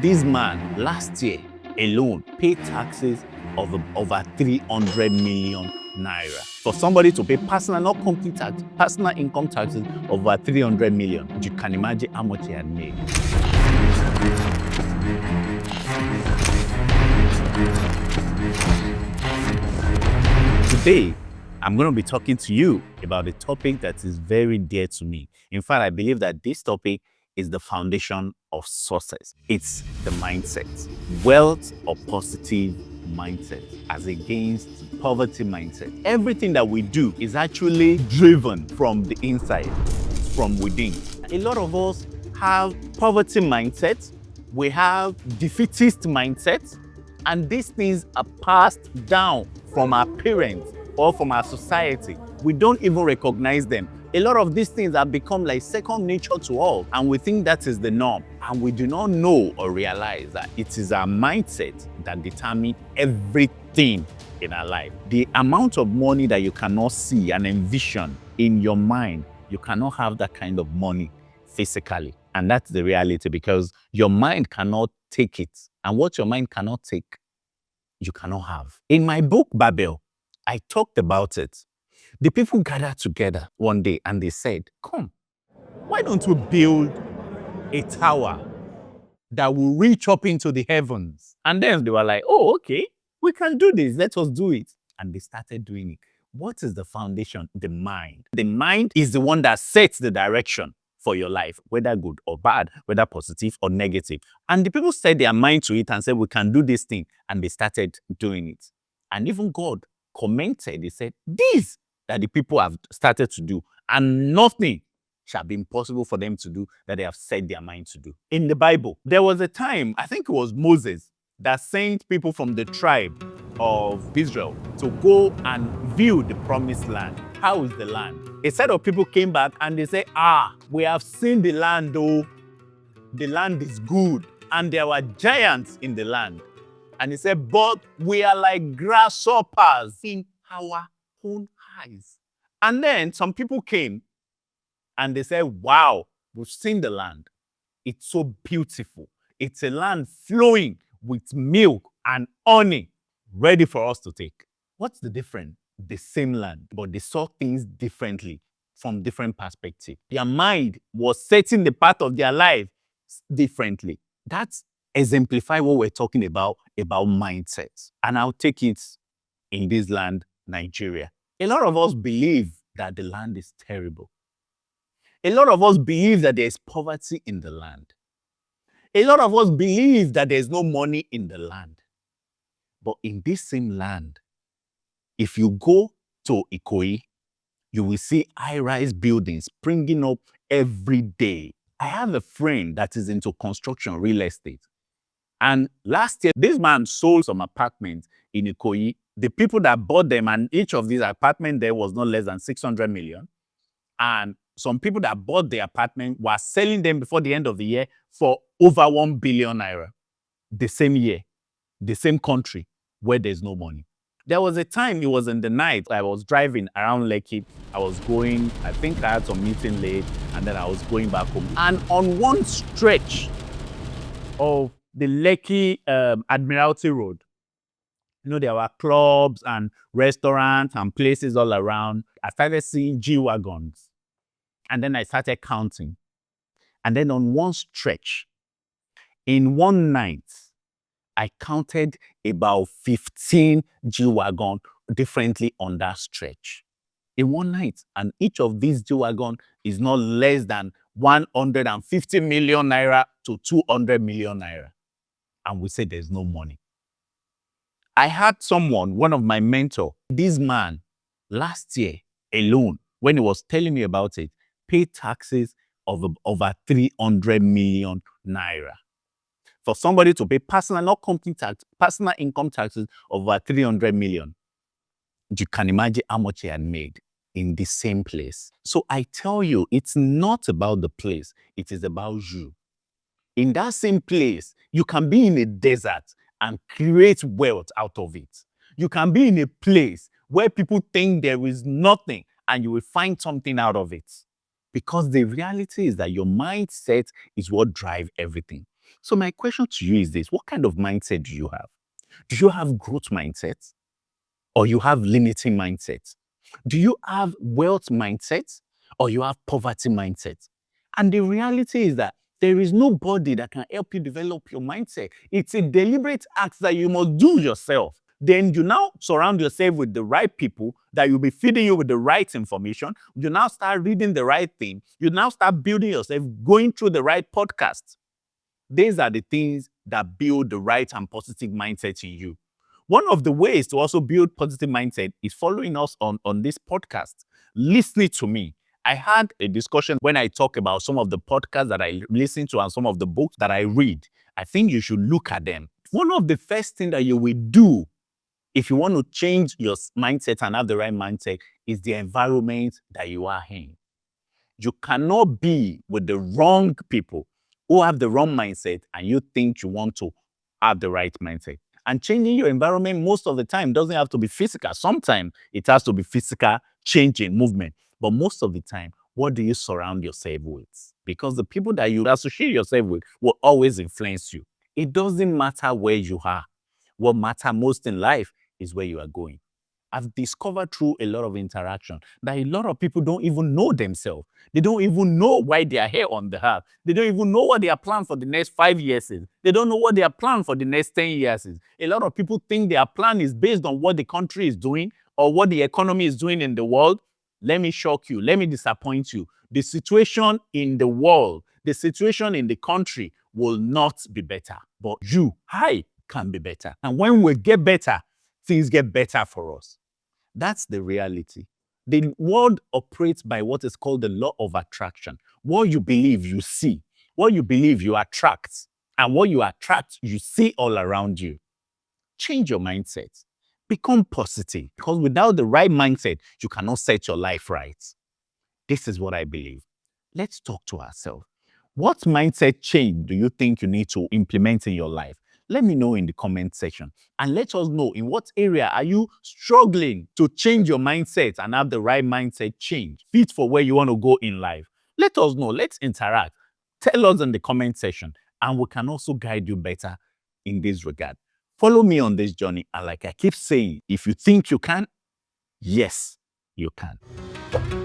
This man, last year alone, paid taxes of over 300 million naira. For somebody to pay personal, not company tax, personal income taxes of over 300 million, you can imagine how much he had made. Today, I'm going to be talking to you about a topic that is very dear to me. In fact, I believe that this topic is the foundation of success. It's the mindset. Wealth or positive mindset as against poverty mindset. Everything that we do is actually driven from the inside, from within. A lot of us have poverty mindset. We have defeatist mindset. And these things are passed down from our parents or from our society. We don't even recognize them. A lot of these things have become like second nature to all, and we think that is the norm. And we do not know or realize that it is our mindset that determines everything in our life. The amount of money that you cannot see and envision in your mind, you cannot have that kind of money physically. And that's the reality, because your mind cannot take it. And what your mind cannot take, you cannot have. In my book, Babel, I talked about it. The people gathered together one day and they said, come, why don't we build a tower that will reach up into the heavens? And then they were like, oh, okay, we can do this. Let us do it. And they started doing it. What is the foundation? The mind. The mind is the one that sets the direction for your life, whether good or bad, whether positive or negative. And the people set their mind to it and said, we can do this thing. And they started doing it. And even God commented, he said, this that the people have started to do, and nothing shall be impossible for them to do that they have set their mind to do. In the Bible, there was a time, I think it was Moses, that sent people from the tribe of Israel to go and view the promised land. How is the land? A set of people came back and they said, we have seen the land, though. The land is good. And there were giants in the land. And he said, but we are like grasshoppers in our own eyes. And then some people came and they said, wow, we've seen the land. It's so beautiful. It's a land flowing with milk and honey, ready for us to take. What's the difference? The same land, but they saw things differently from different perspectives. Their mind was setting the path of their life differently. That's exemplify what we're talking about mindsets. And I'll take it in this land, Nigeria. A lot of us believe that the land is terrible. A lot of us believe that there's poverty in the land. A lot of us believe that there's no money in the land. But in this same land, if you go to Ikoyi, you will see high-rise buildings springing up every day. I have a friend that is into construction, real estate. And last year, this man sold some apartments in Ikoyi. The people that bought them, and each of these apartments there was not less than 600 million. And some people that bought the apartment were selling them before the end of the year for over 1 billion naira. The same year, the same country where there's no money. There was a time, it was in the night, I was driving around Lekki. I was going, I think I had some meeting late, and then I was going back home. And on one stretch of the Lekki Admiralty Road, there were clubs and restaurants and places all around. I started seeing G-Wagons. And then I started counting. And then on one stretch, in one night, I counted about 15 G-Wagon differently on that stretch. In one night. And each of these G-Wagon is not less than 150 million naira to 200 million naira. And we say there's no money. I had someone, one of my mentors, this man, last year alone, when he was telling me about it, paid taxes of over 300 million naira. For somebody to pay personal, not company tax, personal income taxes of over 300 million, you can imagine how much he had made in the same place. So I tell you, it's not about the place, it is about you. In that same place, you can be in a desert and create wealth out of it. You can be in a place where people think there is nothing and you will find something out of it. Because the reality is that your mindset is what drives everything. So my question to you is this: what kind of mindset do you have? Do you have growth mindset or you have limiting mindset? Do you have wealth mindset or you have poverty mindset? And the reality is that there is nobody that can help you develop your mindset. It's a deliberate act that you must do yourself. Then you now surround yourself with the right people that will be feeding you with the right information. You now start reading the right thing. You now start building yourself, going through the right podcast. These are the things that build the right and positive mindset in you. One of the ways to also build positive mindset is following us on this podcast, listening to me. I had a discussion when I talk about some of the podcasts that I listen to and some of the books that I read. I think you should look at them. One of the first things that you will do if you want to change your mindset and have the right mindset is the environment that you are in. You cannot be with the wrong people who have the wrong mindset and you think you want to have the right mindset. And changing your environment most of the time doesn't have to be physical. Sometimes it has to be physical change in movement. But most of the time, what do you surround yourself with? Because the people that you associate yourself with will always influence you. It doesn't matter where you are. What matters most in life is where you are going. I've discovered through a lot of interaction that a lot of people don't even know themselves. They don't even know why they are here on the earth. They don't even know what they are planning for the next 5 years is. They don't know what they are planning for the next 10 years is. A lot of people think their plan is based on what the country is doing or what the economy is doing in the world. Let me shock you. Let me disappoint you. The situation in the world, the situation in the country will not be better. But you, I, can be better. And when we get better, things get better for us. That's the reality. The world operates by what is called the law of attraction. What you believe, you see. What you believe, you attract. And what you attract, you see all around you. Change your mindset. Become positive. Because without the right mindset, you cannot set your life right. This is what I believe. Let's talk to ourselves. What mindset change do you think you need to implement in your life? Let me know in the comment section. And let us know in what area are you struggling to change your mindset and have the right mindset change, fit for where you want to go in life. Let us know. Let's interact. Tell us in the comment section, and we can also guide you better in this regard. Follow me on this journey. And like I keep saying, if you think you can, yes, you can.